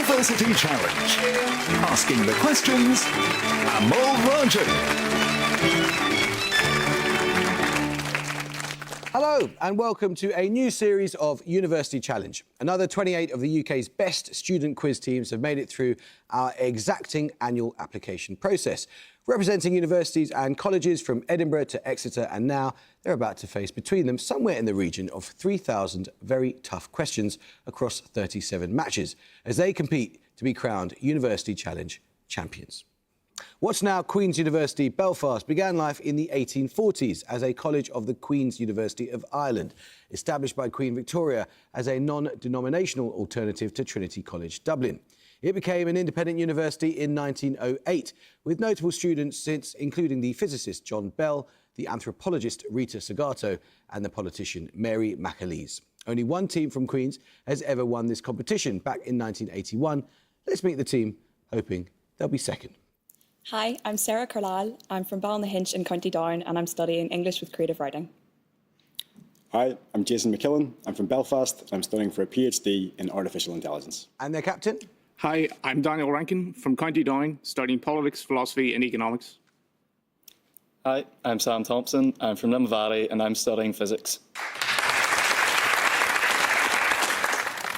University Challenge. Asking the questions, Amol Rajan. Hello and welcome to a new series of University Challenge. Another 28 of the UK's best student quiz teams have made it through our exacting annual application process, representing universities and colleges from Edinburgh to Exeter, and now they're about to face between them somewhere in the region of 3,000 very tough questions across 37 matches as they compete to be crowned University Challenge champions. What's now Queen's University Belfast began life in the 1840s as a college of the Queen's University of Ireland, established by Queen Victoria as a non-denominational alternative to Trinity College Dublin. It became an independent university in 1908, with notable students since including the physicist John Bell, the anthropologist Rita Segato and the politician Mary McAleese. Only one team from Queen's has ever won this competition, back in 1981. Let's meet the team, hoping they'll be second. Hi, I'm Sarah Carlisle. I'm from Ballynahinch in County Down and I'm studying English with creative writing. Hi, I'm Jason McKillen. I'm from Belfast and I'm studying for a PhD in artificial intelligence. And their captain? Hi, I'm Daniel Rankin from County Down, studying politics, philosophy and economics. Hi, I'm Sam Thompson. I'm from Limavady and I'm studying physics.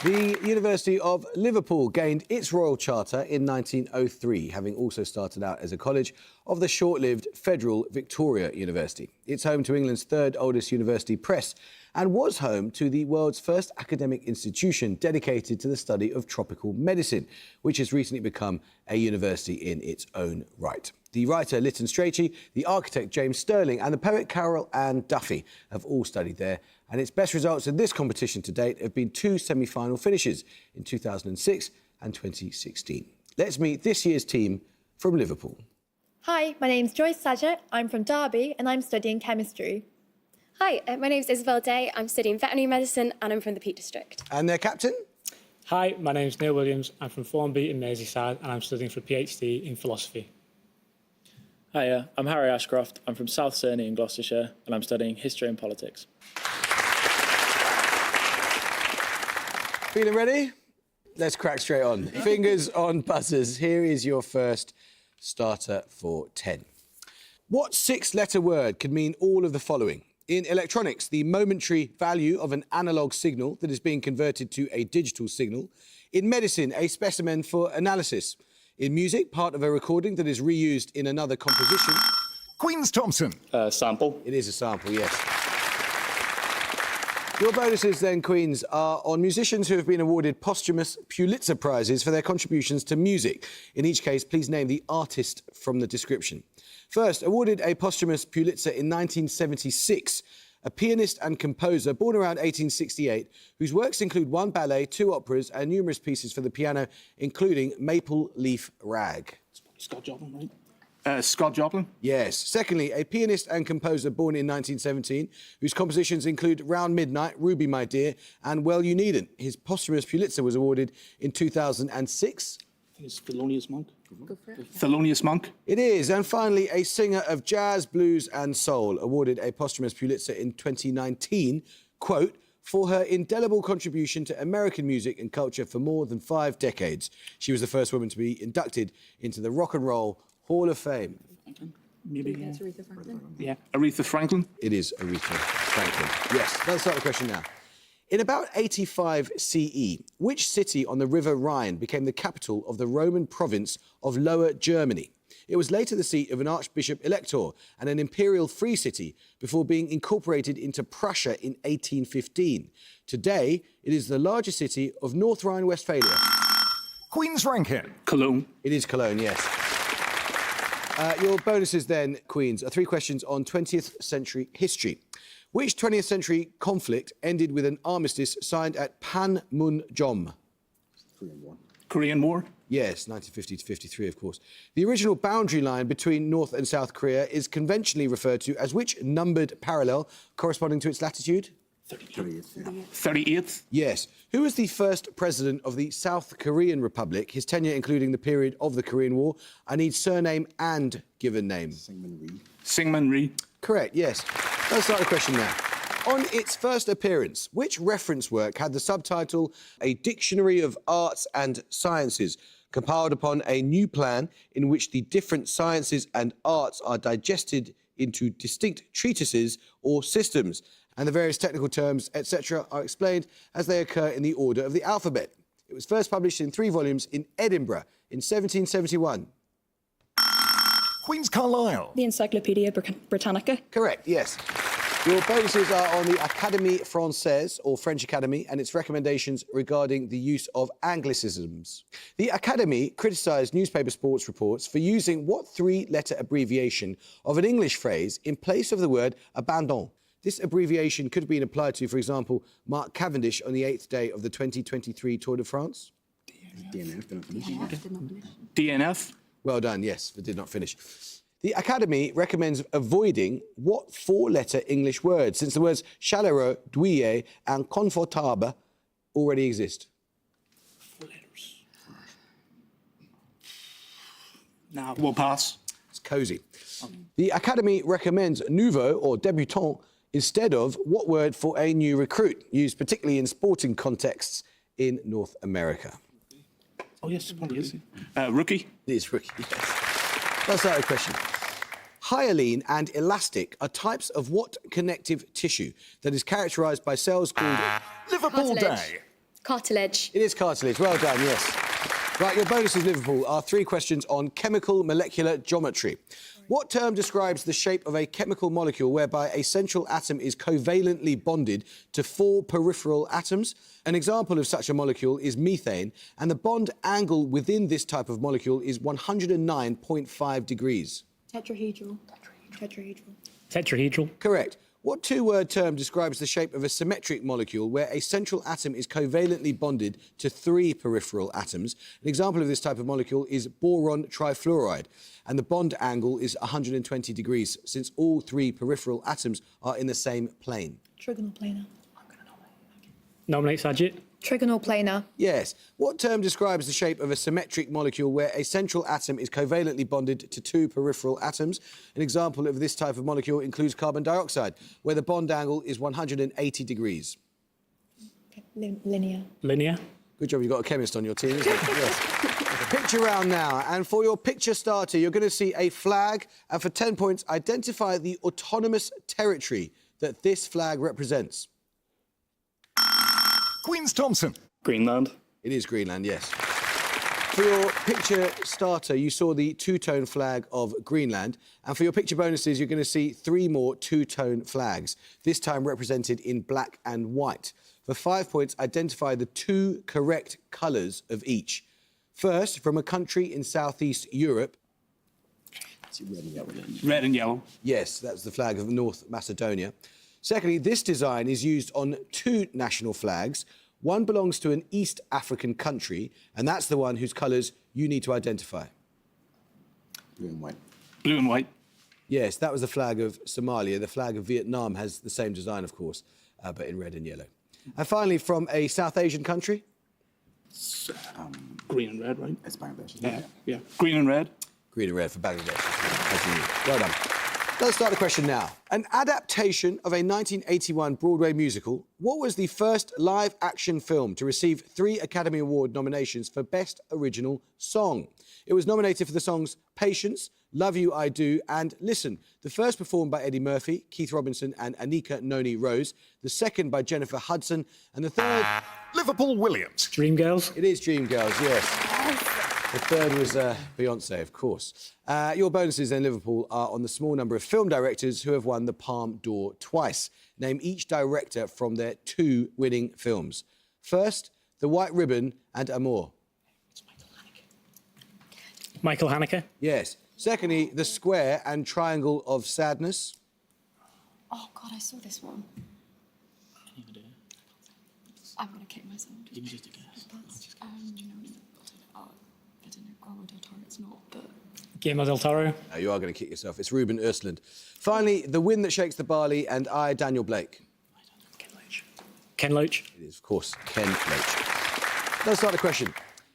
The University of Liverpool gained its royal charter in 1903, having also started out as a college of the short-lived Federal Victoria University. It's home to England's third oldest university press and was home to the world's first academic institution dedicated to the study of tropical medicine, which has recently become a university in its own right. The writer Lytton Strachey, the architect James Stirling and the poet Carol Ann Duffy have all studied there, and its best results in this competition to date have been two semi-final finishes in 2006 and 2016. Let's meet this year's team from Liverpool. Hi, my name's Joyce Saget. I'm from Derby and I'm studying chemistry. Hi, my name's Isabel Day. I'm studying veterinary medicine and I'm from the Peak District. And their captain? Hi, my name's Neil Williams. I'm from Formby in Merseyside and I'm studying for a PhD in philosophy. Hiya, I'm Harry Ashcroft. I'm from South Cerney in Gloucestershire and I'm studying history and politics. Feeling ready? Let's crack straight on. Fingers on buzzers. Here is your first starter for 10. What six-letter word could mean all of the following? In electronics, the momentary value of an analogue signal that is being converted to a digital signal. In medicine, a specimen for analysis. In music, part of a recording that is reused in another composition. Queen's Thompson. Sample. It is a sample, yes. Your bonuses then, Queens, are on musicians who have been awarded posthumous Pulitzer Prizes for their contributions to music. In each case, please name the artist from the description. First, awarded a posthumous Pulitzer in 1976, a pianist and composer born around 1868, whose works include one ballet, two operas and numerous pieces for the piano, including Maple Leaf Rag. Scott Joplin, right? Scott Joplin? Yes. Secondly, a pianist and composer born in 1917, whose compositions include Round Midnight, Ruby My Dear, and Well You Needn't. His posthumous Pulitzer was awarded in 2006. I think it's Thelonious Monk. Go for it. Thelonious Monk. It is. And finally, a singer of jazz, blues and soul, awarded a posthumous Pulitzer in 2019, quote, for her indelible contribution to American music and culture for more than 5 decades. She was the first woman to be inducted into the Rock and Roll Hall of Fame. Maybe. That's Aretha Franklin. Yeah, Aretha Franklin. It is Aretha Franklin. Yes, let's start the question now. In about 85 CE, which city on the River Rhine became the capital of the Roman province of Lower Germany? It was later the seat of an Archbishop Elector and an imperial free city before being incorporated into Prussia in 1815. Today, it is the largest city of North Rhine-Westphalia. Queen's Rankin. Cologne. It is Cologne, yes. Your bonuses then, Queens, are 3 questions on 20th century history. Which 20th century conflict ended with an armistice signed at Panmunjom? Korean War. Yes, 1950 to 53, of course. The original boundary line between North and South Korea is conventionally referred to as which numbered parallel corresponding to its latitude? 38th. Yes. Who was the first president of the South Korean Republic, his tenure including the period of the Korean War? I need surname and given name. Syngman Rhee. Syngman Rhee. Correct, yes. Let's start the question now. On its first appearance, which reference work had the subtitle A Dictionary of Arts and Sciences, compiled upon a new plan in which the different sciences and arts are digested into distinct treatises or systems, and the various technical terms, etc., are explained as they occur in the order of the alphabet? It was first published in 3 volumes in Edinburgh in 1771. Queen's Carlisle. The Encyclopedia Britannica. Correct, yes. Your bonuses are on the Académie Française, or French Academy, and its recommendations regarding the use of Anglicisms. The Academy criticised newspaper sports reports for using what 3-letter abbreviation of an English phrase in place of the word abandon. This abbreviation could have been applied to, for example, Mark Cavendish on the 8th day of the 2023 Tour de France. DNF. Well done, yes, but did not finish. The Academy recommends avoiding what 4-letter English words, since the words chaleureux, douillet and confortable already exist? 4 letters. Now we'll pass. It's cosy. The Academy recommends nouveau or débutant instead of what word for a new recruit, used particularly in sporting contexts in North America? Oh, yes, probably is. Rookie. It is rookie, yes. Let's start with a question. Hyaline and elastic are types of what connective tissue that is characterised by cells called Liverpool Cartilage. Day. Cartilage. It is cartilage. Well done, yes. Right, your bonuses, Liverpool, are 3 questions on chemical molecular geometry. What term describes the shape of a chemical molecule whereby a central atom is covalently bonded to 4 peripheral atoms? An example of such a molecule is methane, and the bond angle within this type of molecule is 109.5 degrees. Tetrahedral. Tetrahedral. Correct. What 2-word term describes the shape of a symmetric molecule where a central atom is covalently bonded to 3 peripheral atoms? An example of this type of molecule is boron trifluoride, and the bond angle is 120 degrees, since all 3 peripheral atoms are in the same plane. Trigonal planar. Nominate Sajid. Trigonal planar. Yes. What term describes the shape of a symmetric molecule where a central atom is covalently bonded to 2 peripheral atoms? An example of this type of molecule includes carbon dioxide, where the bond angle is 180 degrees. Linear. Linear. Good job, you've got a chemist on your team, isn't it? Yes. Picture round now, and for your picture starter, you're going to see a flag, and for 10 points, identify the autonomous territory that this flag represents. Queen's Thompson. Greenland. It is Greenland, yes. For your picture starter, you saw the 2-tone flag of Greenland. And for your picture bonuses, you're going to see 3 more 2-tone flags, this time represented in black and white. For 5 points, identify the 2 correct colours of each. First, from a country in southeast Europe. Red and yellow. Yes, that's the flag of North Macedonia. Secondly, this design is used on 2 national flags. One belongs to an East African country, and that's the one whose colours you need to identify. Blue and white. Blue and white. Yes, that was the flag of Somalia. The flag of Vietnam has the same design, of course, but in red and yellow. And finally, from a South Asian country. Green and red, right? It's Bangladesh. Yeah. Green and red. Green and red for Bangladesh. As you knew. Well done. Let's start the question now. An adaptation of a 1981 Broadway musical, what was the first live-action film to receive 3 Academy Award nominations for Best Original Song? It was nominated for the songs Patience, Love You I Do and Listen. The first performed by Eddie Murphy, Keith Robinson and Anika Noni Rose. The second by Jennifer Hudson. And the third... Liverpool Williams. Dreamgirls. It is Dreamgirls, yes. The third was Beyoncé, of course. Your bonuses then, Liverpool, are on the small number of film directors who have won the Palme d'Or twice. Name each director from their 2 winning films. First, The White Ribbon and Amour. Michael Haneke. Yes. Secondly, The Square and Triangle of Sadness. Oh, God, I saw this one. I'm going to kick myself. Give me just a guess. I don't know, Guillermo del Toro, it's not, but... Guillermo del Toro. No, you are going to kick yourself. It's Ruben Östlund. Finally, The Wind That Shakes the Barley and I, Daniel Blake. Ken Loach. It is, of course, Ken Loach. Let's start the question.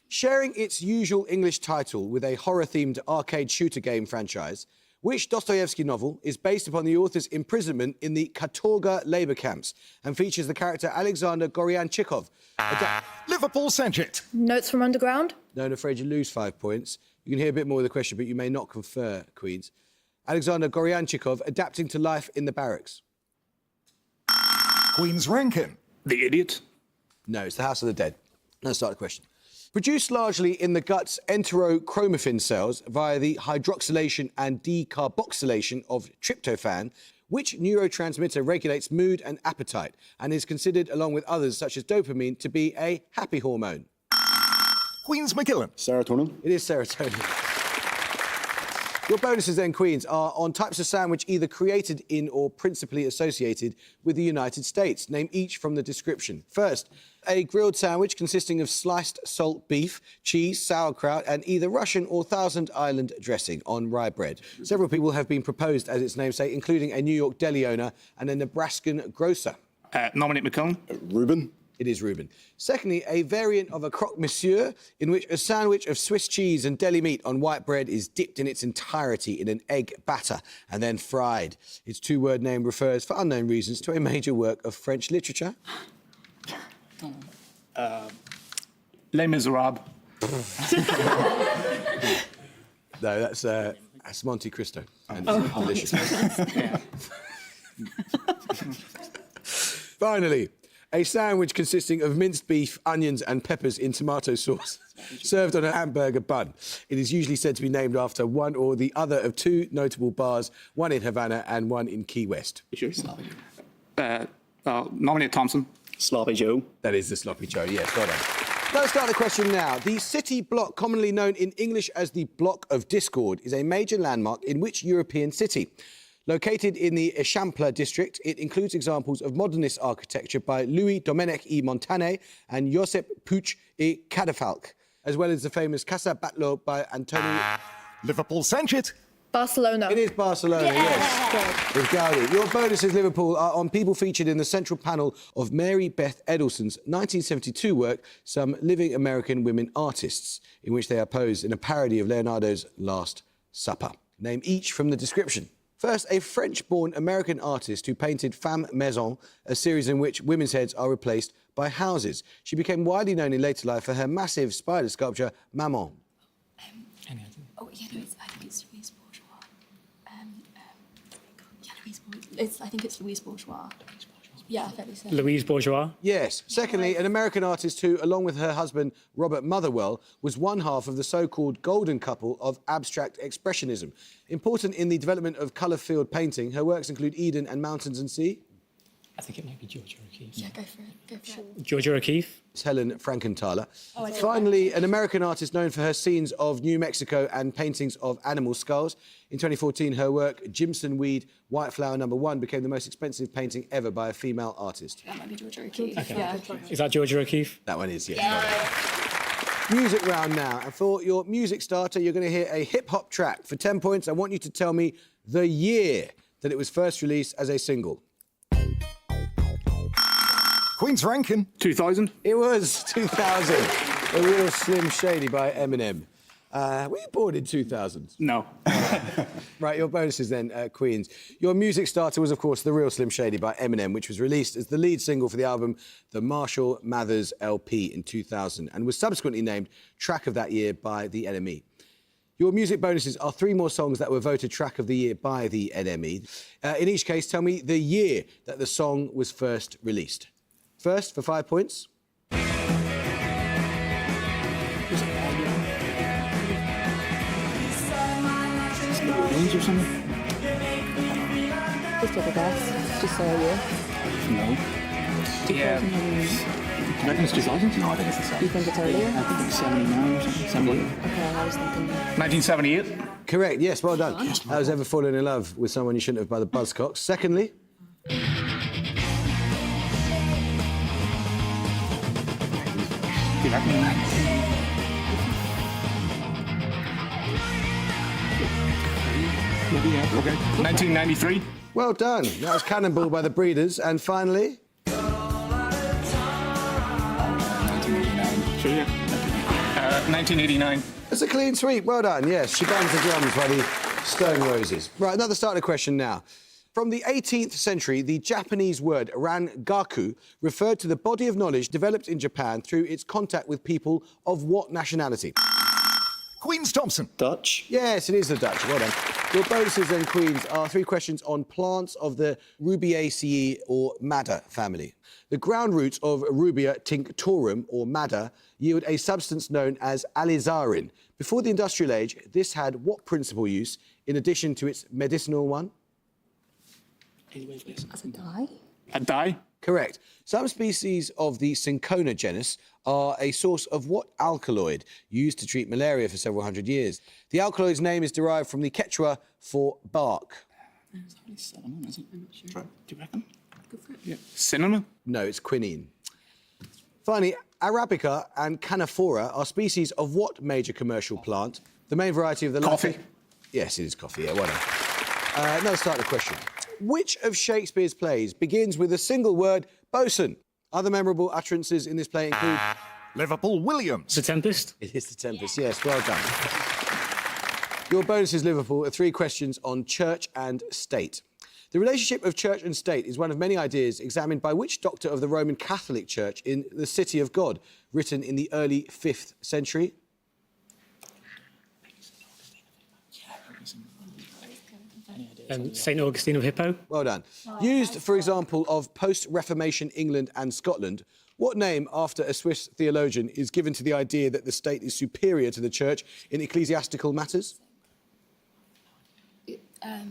Sharing its usual English title with a horror-themed arcade shooter game franchise, Which Dostoevsky novel is based upon the author's imprisonment in the Katorga labour camps and features the character Alexander Goryanchikov? Liverpool Saget. Notes from Underground. No, I'm afraid you lose 5 points. You can hear a bit more of the question, but you may not confer, Queens. Alexander Goryanchikov adapting to life in the barracks. Queen's Rankin. The Idiot. No, it's the House of the Dead. Let's start the question. Produced largely in the gut's enterochromaffin cells via the hydroxylation and decarboxylation of tryptophan, which neurotransmitter regulates mood and appetite and is considered, along with others such as dopamine, to be a happy hormone? Queen's McGillen. Serotonin. It is serotonin. Your bonuses then, Queens, are on types of sandwich either created in or principally associated with the United States. Name each from the description. First, a grilled sandwich consisting of sliced salt beef, cheese, sauerkraut, and either Russian or Thousand Island dressing on rye bread. Several people have been proposed as its namesake, including a New York deli owner and a Nebraskan grocer. Nominate McKellen. Reuben. It is Reuben. Secondly, a variant of a croque monsieur in which a sandwich of Swiss cheese and deli meat on white bread is dipped in its entirety in an egg batter and then fried. Its two-word name refers, for unknown reasons, to a major work of French literature. Les Miserables. No, that's Monte Cristo. And it's delicious. Finally, a sandwich consisting of minced beef, onions and peppers in tomato sauce, served on a hamburger bun. It is usually said to be named after one or the other of two notable bars, one in Havana and one in Key West. You sure? Nominate Thompson. Sloppy Joe. That is the Sloppy Joe, yes, well done. Let's start the question now. The city block, commonly known in English as the Block of Discord, is a major landmark in which European city? Located in the Eixample district, it includes examples of modernist architecture by Louis Domènech y Montané and Josep Puig y Cadafalch, as well as the famous Casa Batlló by Antonio... Liverpool Saget. Barcelona. It is Barcelona, yes. With Gaudi. Your bonuses, Liverpool, are on people featured in the central panel of Mary Beth Edelson's 1972 work, Some Living American Women Artists, in which they are posed in a parody of Leonardo's Last Supper. Name each from the description. First, a French-born American artist who painted Femme Maison, a series in which women's heads are replaced by houses. She became widely known in later life for her massive spider sculpture, Maman. Oh, yeah, no, I think it's Louise Bourgeois. Yeah, Louise Bourgeois. I think it's Louise Bourgeois. Yeah, fairly certain. Louise Bourgeois. Yes. Secondly, an American artist who, along with her husband, Robert Motherwell, was one half of the so-called golden couple of abstract expressionism. Important in the development of colour-filled painting, her works include Eden and Mountains and Sea. I think it might be Georgia O'Keeffe. Yeah, go for it. Go for it. Georgia O'Keeffe. It's Helen Frankenthaler. Finally, an American artist known for her scenes of New Mexico and paintings of animal skulls. In 2014, her work, Jimson Weed, White Flower No. 1, became the most expensive painting ever by a female artist. That might be Georgia O'Keeffe. Okay. Yeah. Is that Georgia O'Keeffe? That one is, yes. Music round now. And for your music starter, you're going to hear a hip-hop track. For 10 points, I want you to tell me the year that it was first released as a single. Queen's Rankin. 2000. It was 2000. A Real Slim Shady by Eminem. Were you born in 2000? No. Right, your bonuses then, Queens. Your music starter was, of course, The Real Slim Shady by Eminem, which was released as the lead single for the album The Marshall Mathers LP in 2000 and was subsequently named Track of That Year by the NME. Your music bonuses are 3 more songs that were voted Track of the Year by the NME. In each case, tell me the year that the song was first released. First, for 5 points. Range or something? Just take a guess. Just say a year. No. Yeah. Do you reckon it's 2000? No, I think it's the same. You think it's earlier? I think it's 79 or something. 78. Okay, I was thinking... 1978. Correct, yes, well done. I was ever falling in love with someone you shouldn't have by the Buzzcocks. Secondly... Do you reckon? Maybe, yeah. Okay. 1993. Well done. That was Cannonball by the Breeders. And finally... 1989. Sure, yeah. 1989. It's a clean sweep. Well done, yes. She bangs the drums by the Stone roses. Right, another starter question now. From the 18th century, the Japanese word rangaku referred to the body of knowledge developed in Japan through its contact with people of what nationality? Queen's Thompson. Dutch. Yes, it is the Dutch. Well done. Your bonuses then, Queens, are 3 questions on plants of the Rubiaceae or madder family. The ground roots of Rubia tinctorum or madder yield a substance known as alizarin. Before the industrial age, this had what principal use in addition to its medicinal one? As a dye? A dye? Correct. Some species of the Cinchona genus are a source of what alkaloid used to treat malaria for several hundred years? The alkaloid's name is derived from the Quechua for bark. It's probably cinnamon, isn't it? I'm not sure. Do you reckon? Go for it. Yeah. Cinnamon? No, it's quinine. Finally, Arabica and Canaphora are species of what major commercial plant? The main variety of the Coffee. Yes, it is coffee, yeah, well done. Another starter question. Which of Shakespeare's plays begins with a single word, bosun? Other memorable utterances in this play include... Liverpool Williams. The Tempest. It is The Tempest, yes, well done. Your bonuses, Liverpool, are 3 questions on church and state. The relationship of church and state is one of many ideas examined by which doctor of the Roman Catholic Church in The City of God, written in the early 5th century? St Augustine of Hippo. Well done. Used, for example, of post-Reformation England and Scotland, what name, after a Swiss theologian, is given to the idea that the state is superior to the church in ecclesiastical matters?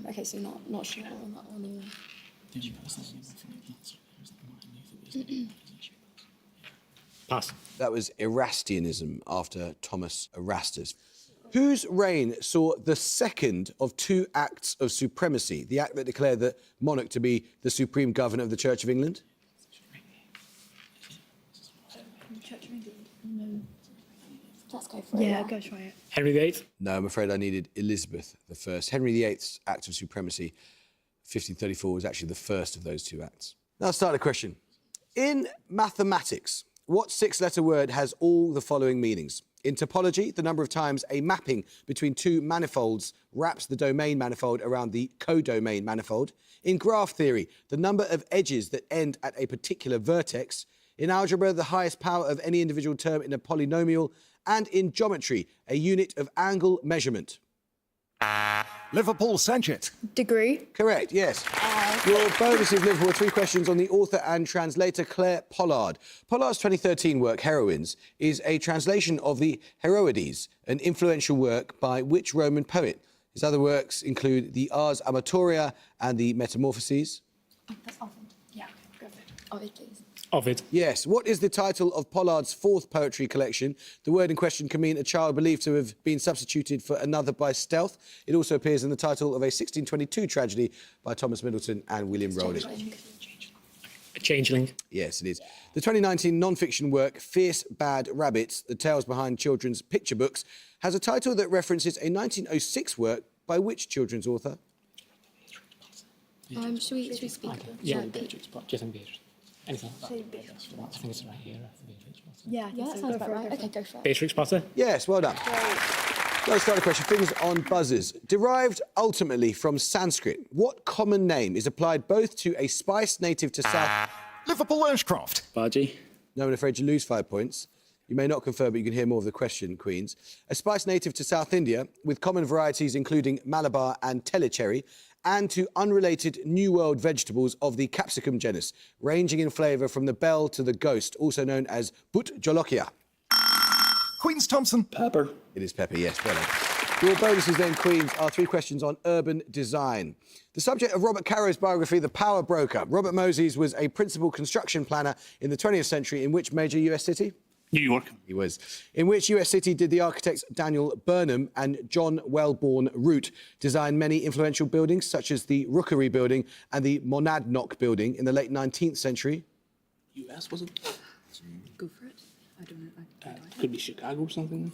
Okay, so not sure on that one. Pass. That was Erastianism, after Thomas Erastus. Whose reign saw the second of 2 acts of supremacy, the act that declared the monarch to be the supreme governor of the Church of England? Church of England? No. Let's go for it. Yeah, go try it. Henry VIII. No, I'm afraid I needed Elizabeth I. Henry VIII's act of supremacy, 1534, was actually the first of those 2 acts. Now, start a question. In mathematics, what 6-letter word has all the following meanings? In topology, the number of times a mapping between 2 manifolds wraps the domain manifold around the codomain manifold. In graph theory, the number of edges that end at a particular vertex. In algebra, the highest power of any individual term in a polynomial. And in geometry, a unit of angle measurement. Liverpool Sanchez. Degree. Correct, yes. Your bonus is Liverpool. 3 questions on the author and translator Claire Pollard. Pollard's 2013 work, Heroines, is a translation of the Heroides, an influential work by which Roman poet? His other works include the Ars Amatoria and the Metamorphoses. That's Ovid. Yeah, go for it. Ovid, please. Ovid. Yes. What is the title of Pollard's 4th poetry collection? The word in question can mean a child believed to have been substituted for another by stealth. It also appears in the title of a 1622 tragedy by Thomas Middleton and William Rowley. A Changeling. Yes, it is. The 2019 non-fiction work Fierce Bad Rabbits, The Tales Behind Children's Picture Books, has a title that references a 1906 work by which children's author? Should we speak? Yeah, Jason Beers. Anything like that. I think it's right here. Yeah, Yeah, that sounds about right. Okay, go for it. Beatrix Potter. Yes, well done. Let's start a question. Things on buzzers. Derived ultimately from Sanskrit, what common name is applied both to a spice native to South... Liverpool Ashcroft. Baji. No, I'm afraid you lose 5 points. You may not confirm, but you can hear more of the question, Queens. A spice native to South India, with common varieties including Malabar and Telecherry, and to unrelated New World vegetables of the capsicum genus, ranging in flavour from the bell to the ghost, also known as But Jolokia. Queen's Thompson. Pepper. It is pepper, yes, well done. Your bonuses then, Queens, are 3 questions on urban design. The subject of Robert Caro's biography, The Power Broker. Robert Moses was a principal construction planner in the 20th century in which major US city? New York. He was. In which US city did the architects Daniel Burnham and John Wellborn Root design many influential buildings, such as the Rookery Building and the Monadnock Building in the late 19th century? US, was it? Go for it. I don't know. Could be Chicago or something.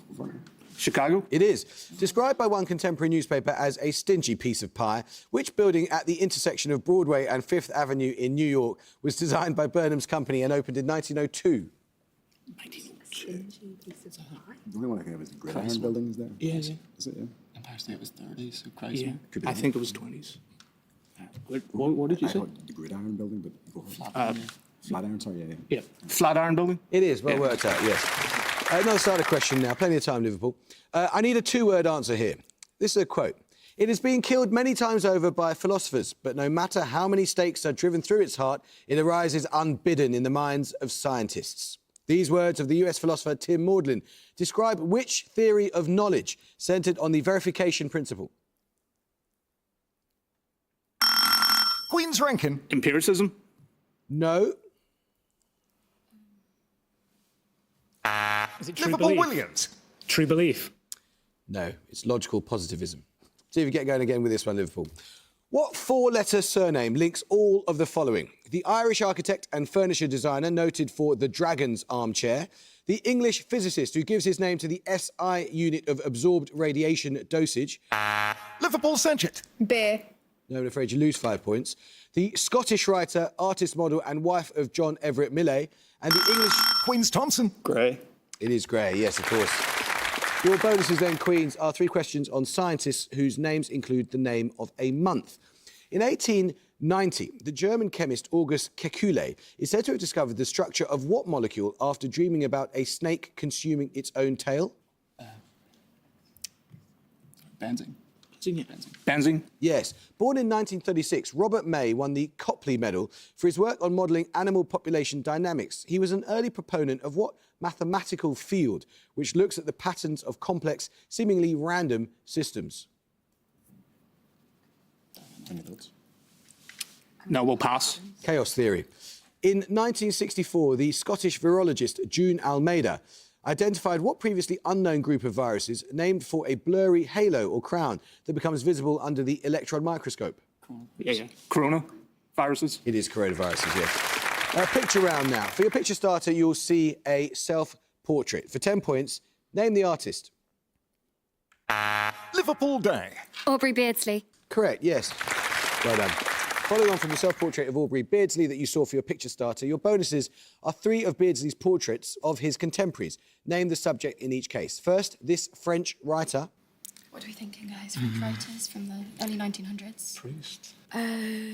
Chicago? It is. Described by one contemporary newspaper as a stingy piece of pie, which building at the intersection of Broadway and Fifth Avenue in New York was designed by Burnham's company and opened in 1902? The only one I can have is the Gridiron building, is there? Yeah. Is it, yeah? Empire State was 30, so Chrysler. Yeah. Could be I think it was 20s. What did you I say? thought the Gridiron building, but go ahead. Flatiron, sorry, yeah. Yeah. Flatiron Building? It is, well worked out, yes. Another starter question now, plenty of time, Liverpool. I need a two-word answer here. This is a quote. It has been killed many times over by philosophers, but no matter how many stakes are driven through its heart, it arises unbidden in the minds of scientists. These words of the US philosopher Tim Maudlin describe which theory of knowledge centred on the verification principle? Queen's Rankin. Empiricism? No. Is it true Liverpool belief? Williams. True belief. No, it's logical positivism. See if you get going again with this one, Liverpool. What four-letter surname links all of the following? The Irish architect and furniture designer noted for the Dragon's armchair, the English physicist who gives his name to the SI unit of absorbed radiation dosage. Liverpool Sanchez. Beer. No, I'm afraid you lose 5 points. The Scottish writer, artist, model and wife of John Everett Millay, and the English... Queen's Thompson. Gray. It is Gray, yes, of course. Your bonuses then, Queens, are 3 questions on scientists whose names include the name of a month. In 1890, the German chemist August Kekulé is said to have discovered the structure of what molecule after dreaming about a snake consuming its own tail? Benzene. Benzene? Yes. Born in 1936, Robert May won the Copley Medal for his work on modelling animal population dynamics. He was an early proponent of what mathematical field which looks at the patterns of complex, seemingly random systems? Any thoughts? No, we'll pass. Chaos theory. In 1964, the Scottish virologist June Almeida identified what previously unknown group of viruses named for a blurry halo or crown that becomes visible under the electron microscope. Yeah. Corona viruses? It is coronaviruses, yes. Picture round now. For your picture starter, you'll see a self-portrait. For 10 points, name the artist. Liverpool Day. Aubrey Beardsley. Correct, yes. Well done. Following on from the self-portrait of Aubrey Beardsley that you saw for your picture starter, your bonuses are 3 of Beardsley's portraits of his contemporaries. Name the subject in each case. First, this French writer. What are we thinking, guys? French writers from the early 1900s? Proust.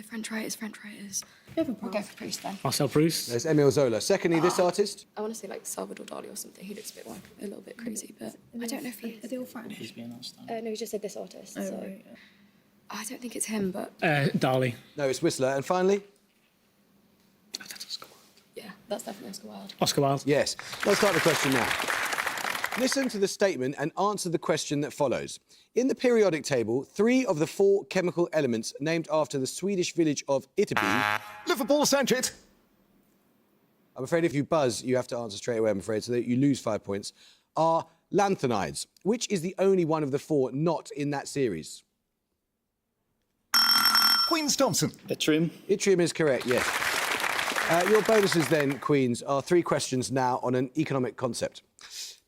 French writers. We'll go for Proust then. Marcel Proust. There's Emile Zola. Secondly, this artist. I want to say like Salvador Dali or something. He looks a little bit crazy, but I don't know if he is. Are they all French? He's being asked. No, he just said this artist. Oh, so right. I don't think it's him, but Dali. No, it's Whistler. And finally? yeah, that's definitely Oscar Wilde. Oscar Wilde. Yes. Let's start the question now. Listen to the statement and answer the question that follows. In the periodic table, 3 of the 4 chemical elements named after the Swedish village of Ytterby... Liverpool Sanchez. I'm afraid if you buzz, you have to answer straight away, I'm afraid, so that you lose 5 points, are lanthanides. Which is the only one of the 4 not in that series? Queen's Thompson. Yttrium. Yttrium is correct, yes. Your bonuses then, Queens, are 3 questions now on an economic concept.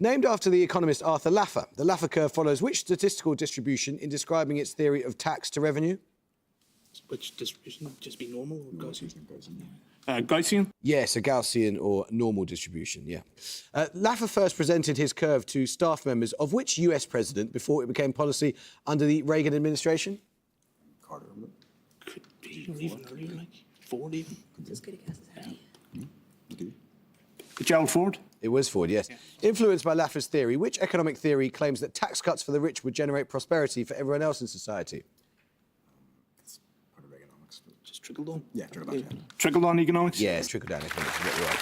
Named after the economist Arthur Laffer, the Laffer curve follows which statistical distribution in describing its theory of tax to revenue? Which distribution? Just be normal or Gaussian? Gaussian? Yes, a Gaussian or normal distribution, yeah. Laffer first presented his curve to staff members of which US president before it became policy under the Reagan administration? Carter. Could be even earlier, like Ford even. As good a guess as any. Gerald Ford? It was Ford, yes. Influenced by Laffer's theory, which economic theory claims that tax cuts for the rich would generate prosperity for everyone else in society? It's part of Reaganomics. Just trickle down. Yeah, trickle down. Yeah. Trickle down economics? Yes, trickle-down economics is what you are.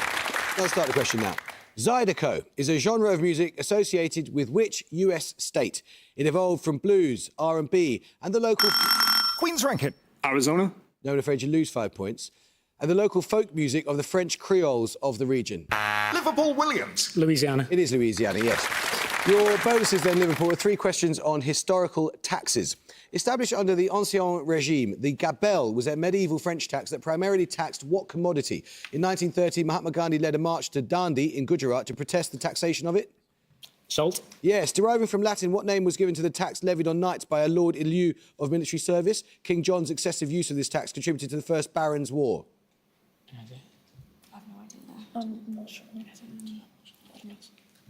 Let's start the question now. Zydeco is a genre of music associated with which US state? It evolved from blues, R&B, and the local... Queen's Rankin. Arizona? No, I'm afraid you lose 5 points. And the local folk music of the French Creoles of the region. Liverpool Williams. Louisiana. It is Louisiana, yes. Your bonuses then, Liverpool, are 3 questions on historical taxes. Established under the Ancien Regime, the gabelle was a medieval French tax that primarily taxed what commodity? In 1930, Mahatma Gandhi led a march to Dandi in Gujarat to protest the taxation of it. Salt. Yes, deriving from Latin, what name was given to the tax levied on knights by a lord in lieu of military service? King John's excessive use of this tax contributed to the First Barons' War. I have no idea there. I'm not sure.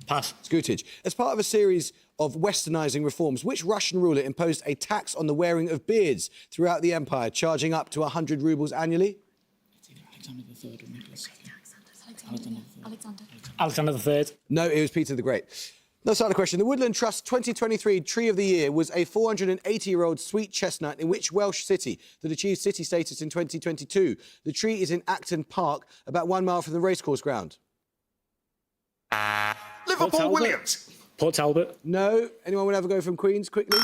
Pass. Scootage. As part of a series of westernising reforms, which Russian ruler imposed a tax on the wearing of beards throughout the empire, charging up to 100 rubles annually? Alexander III or Nicholas Alexander III. No, it was Peter the Great. Let's start a question. The Woodland Trust 2023 Tree of the Year was a 480-year-old sweet chestnut in which Welsh city that achieved city status in 2022? The tree is in Acton Park, about 1 mile from the racecourse ground. Liverpool Williams. Port Talbot. No. Anyone want to have a go from Queen's quickly?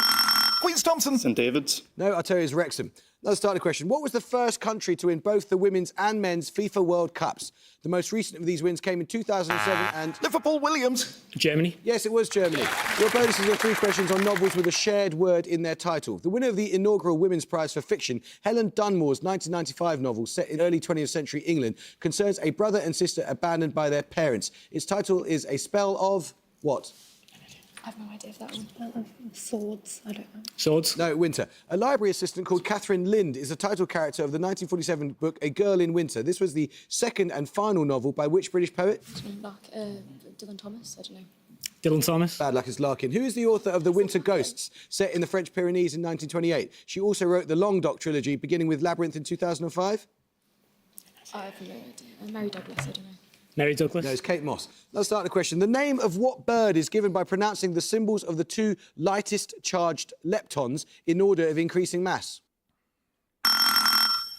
Queen's Thompson. St David's. No, I'll tell you, it's Wrexham. Let's start a question. What was the first country to win both the women's and men's FIFA World Cups? The most recent of these wins came in 2007 and... Liverpool Williams. Germany. Yes, it was Germany. Your bonuses are 3 questions on novels with a shared word in their title. The winner of the inaugural Women's Prize for Fiction, Helen Dunmore's 1995 novel set in early 20th century England, concerns a brother and sister abandoned by their parents. Its title is A Spell of... what? I have no idea if that one. Swords. I don't know. Swords. No, Winter. A library assistant called Catherine Lind is the title character of the 1947 book A Girl in Winter. This was the second and final novel by which British poet? Dylan Thomas. I don't know. Dylan Thomas. Bad luck is Larkin. Who is the author of The Winter Ghosts, set in the French Pyrenees in 1928? She also wrote the Long Dock trilogy, beginning with Labyrinth in 2005. I have no idea. Mary Douglas. I don't know. Mary Douglas. No, it's Kate Moss. Let's start the question. The name of what bird is given by pronouncing the symbols of the 2 lightest charged leptons in order of increasing mass?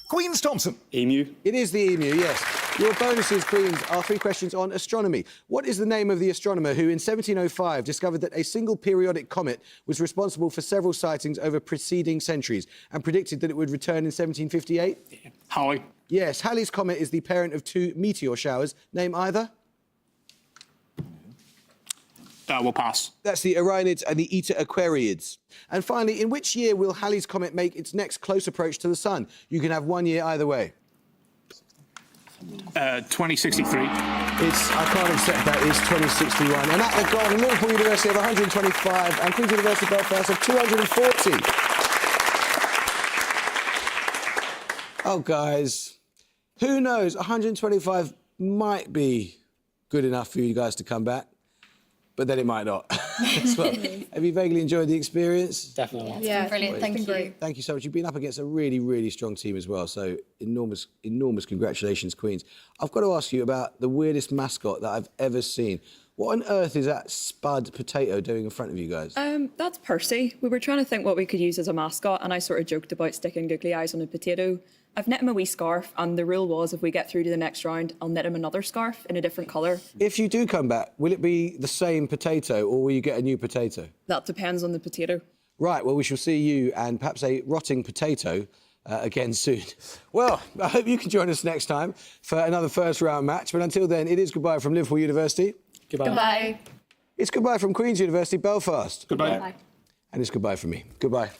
Queen's Thompson. Emu. It is the emu, yes. Your bonuses, Queens, are 3 questions on astronomy. What is the name of the astronomer who in 1705 discovered that a single periodic comet was responsible for several sightings over preceding centuries and predicted that it would return in 1758? Halley. Yes, Halley's Comet is the parent of 2 meteor showers. Name either. We'll pass. That's the Orionids and the Eta Aquariids. And finally, in which year will Halley's Comet make its next close approach to the Sun? You can have 1 year either way. 2063. I can't accept that, it's 2061. And at the gone, Liverpool University have 125 and Queen's University Belfast have 240. Oh, guys, who knows? 125 might be good enough for you guys to come back, but then it might not. Well, have you vaguely enjoyed the experience? Definitely. Yeah, Brilliant. Thank you. Thank you so much. You've been up against a really, really strong team as well, so enormous congratulations, Queens. I've got to ask you about the weirdest mascot that I've ever seen. What on earth is that spud potato doing in front of you guys? That's Percy. We were trying to think what we could use as a mascot, and I sort of joked about sticking googly eyes on a potato. I've knit him a wee scarf, and the rule was if we get through to the next round, I'll knit him another scarf in a different colour. If you do come back, will it be the same potato or will you get a new potato? That depends on the potato. Right, well, we shall see you and perhaps a rotting potato again soon. Well, I hope you can join us next time for another first round match. But until then, it is goodbye from Liverpool University. Goodbye. Goodbye. It's goodbye from Queen's University, Belfast. Goodbye. Bye. And it's goodbye from me. Goodbye.